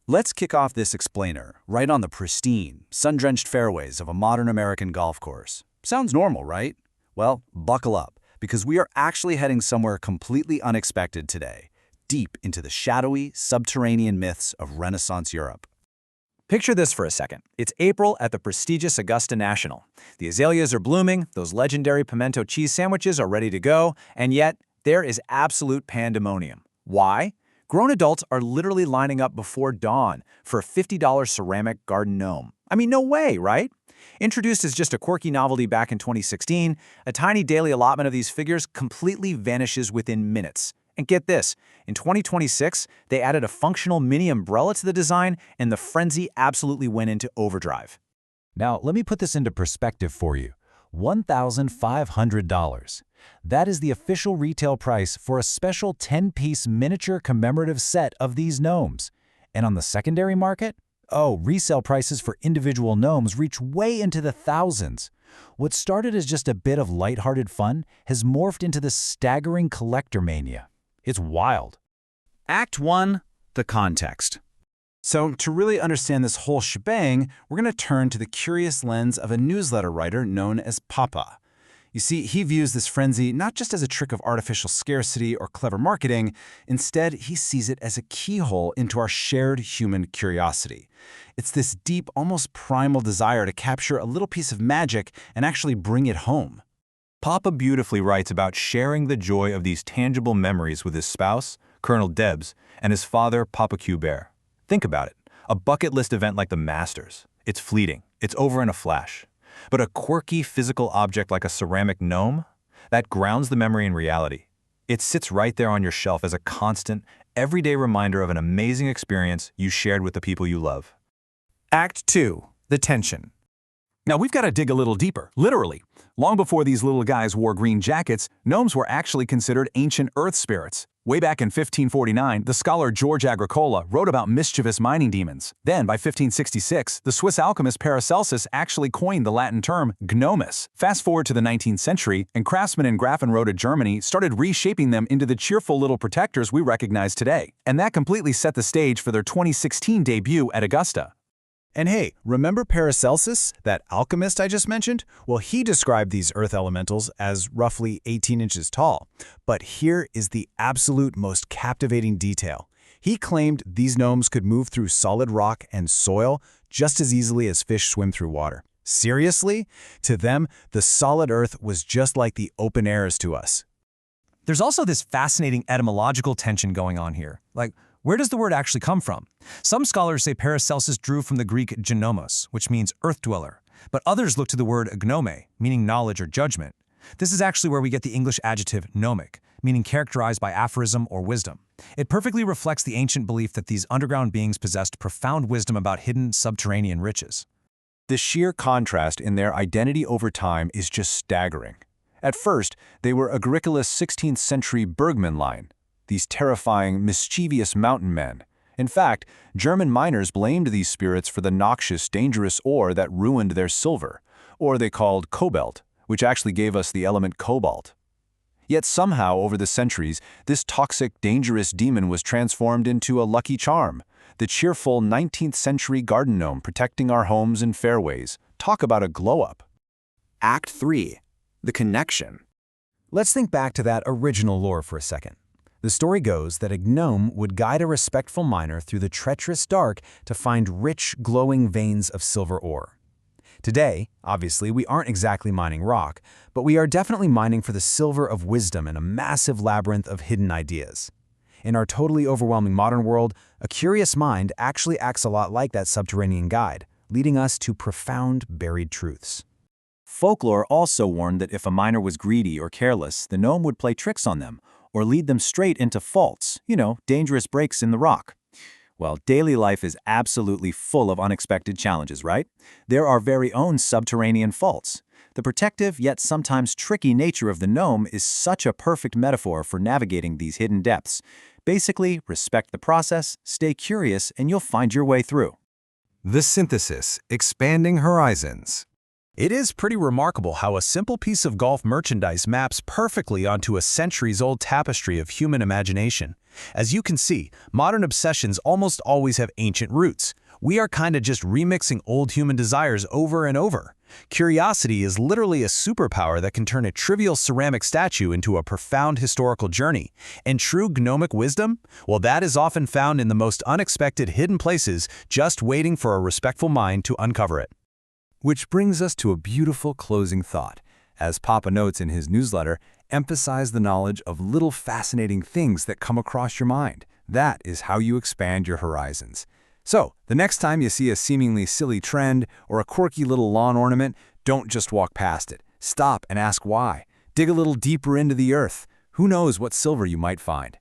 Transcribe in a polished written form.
Let's kick off this explainer right on the pristine, sun-drenched fairways of a modern American golf course. Sounds normal, right? Well, buckle up, because we are actually heading somewhere completely unexpected today, deep into the shadowy, subterranean myths of Renaissance Europe. Picture this for a second. It's April at the prestigious Augusta National. The azaleas are blooming, those legendary pimento cheese sandwiches are ready to go, and yet there is absolute pandemonium. Why? Grown adults are literally lining up before dawn for a $50 ceramic garden gnome. I mean, no way, right? Introduced as just a quirky novelty back in 2016, a tiny daily allotment of these figures completely vanishes within minutes. And get this, in 2026, they added a functional mini umbrella to the design, and the frenzy absolutely went into overdrive. Now, let me put this into perspective for you. $1,500. That is the official retail price for a special 10-piece miniature commemorative set of these gnomes. And on the secondary market? Oh, resale prices for individual gnomes reach way into the thousands. What started as just a bit of lighthearted fun has morphed into this staggering collector mania. It's wild. Act 1. The context. So, to really understand this whole shebang, we're going to turn to the curious lens of a newsletter writer known as Papa. You see, he views this frenzy not just as a trick of artificial scarcity or clever marketing. Instead, he sees it as a keyhole into our shared human curiosity. It's this deep, almost primal desire to capture a little piece of magic and actually bring it home. Papa beautifully writes about sharing the joy of these tangible memories with his spouse, Colonel Debs, and his father, Papa Bear. Think about it. A bucket list event like the Masters. It's fleeting. It's over in a flash. But a quirky physical object like a ceramic gnome? That grounds the memory in reality. It sits right there on your shelf as a constant, everyday reminder of an amazing experience you shared with the people you love. Act 2. The tension. Now we've got to dig a little deeper, literally. Long before these little guys wore green jackets, gnomes were actually considered ancient earth spirits. Way back in 1549, the scholar George Agricola wrote about mischievous mining demons. Then, by 1566, the Swiss alchemist Paracelsus actually coined the Latin term gnomes. Fast forward to the 19th century, and craftsmen in Grafenrode, Germany started reshaping them into the cheerful little protectors we recognize today. And that completely set the stage for their 2016 debut at Augusta. And hey, remember Paracelsus, that alchemist I just mentioned? Well, he described these earth elementals as roughly 18 inches tall. But here is the absolute most captivating detail. He claimed these gnomes could move through solid rock and soil just as easily as fish swim through water. Seriously? To them, the solid earth was just like the open air is to us. There's also this fascinating etymological tension going on here. Like, where does the word actually come from? Some scholars say Paracelsus drew from the Greek genomos, which means earth dweller, but others look to the word gnome, meaning knowledge or judgment. This is actually where we get the English adjective gnomic, meaning characterized by aphorism or wisdom. It perfectly reflects the ancient belief that these underground beings possessed profound wisdom about hidden subterranean riches. The sheer contrast in their identity over time is just staggering. At first, they were Agricola's 16th century Bergman line, these terrifying, mischievous mountain men. In fact, German miners blamed these spirits for the noxious, dangerous ore that ruined their silver, or they called cobalt, which actually gave us the element cobalt. Yet somehow, over the centuries, this toxic, dangerous demon was transformed into a lucky charm, the cheerful 19th century garden gnome protecting our homes and fairways. Talk about a glow-up. Act 3. The connection. Let's think back to that original lore for a second. The story goes that a gnome would guide a respectful miner through the treacherous dark to find rich, glowing veins of silver ore. Today, obviously, we aren't exactly mining rock, but we are definitely mining for the silver of wisdom in a massive labyrinth of hidden ideas. In our totally overwhelming modern world, a curious mind actually acts a lot like that subterranean guide, leading us to profound buried truths. Folklore also warned that if a miner was greedy or careless, the gnome would play tricks on them, or lead them straight into faults, dangerous breaks in the rock. Well, daily life is absolutely full of unexpected challenges, right? They're our very own subterranean faults. The protective yet sometimes tricky nature of the gnome is such a perfect metaphor for navigating these hidden depths. Basically, respect the process, stay curious, and you'll find your way through. The synthesis, expanding horizons. It is pretty remarkable how a simple piece of golf merchandise maps perfectly onto a centuries-old tapestry of human imagination. As you can see, modern obsessions almost always have ancient roots. We are kinda just remixing old human desires over and over. Curiosity is literally a superpower that can turn a trivial ceramic statue into a profound historical journey. And true gnomic wisdom? Well, that is often found in the most unexpected hidden places, just waiting for a respectful mind to uncover it. Which brings us to a beautiful closing thought. As Papa notes in his newsletter, emphasize the knowledge of little fascinating things that come across your mind. That is how you expand your horizons. So, the next time you see a seemingly silly trend or a quirky little lawn ornament, don't just walk past it. Stop and ask why. Dig a little deeper into the earth. Who knows what silver you might find.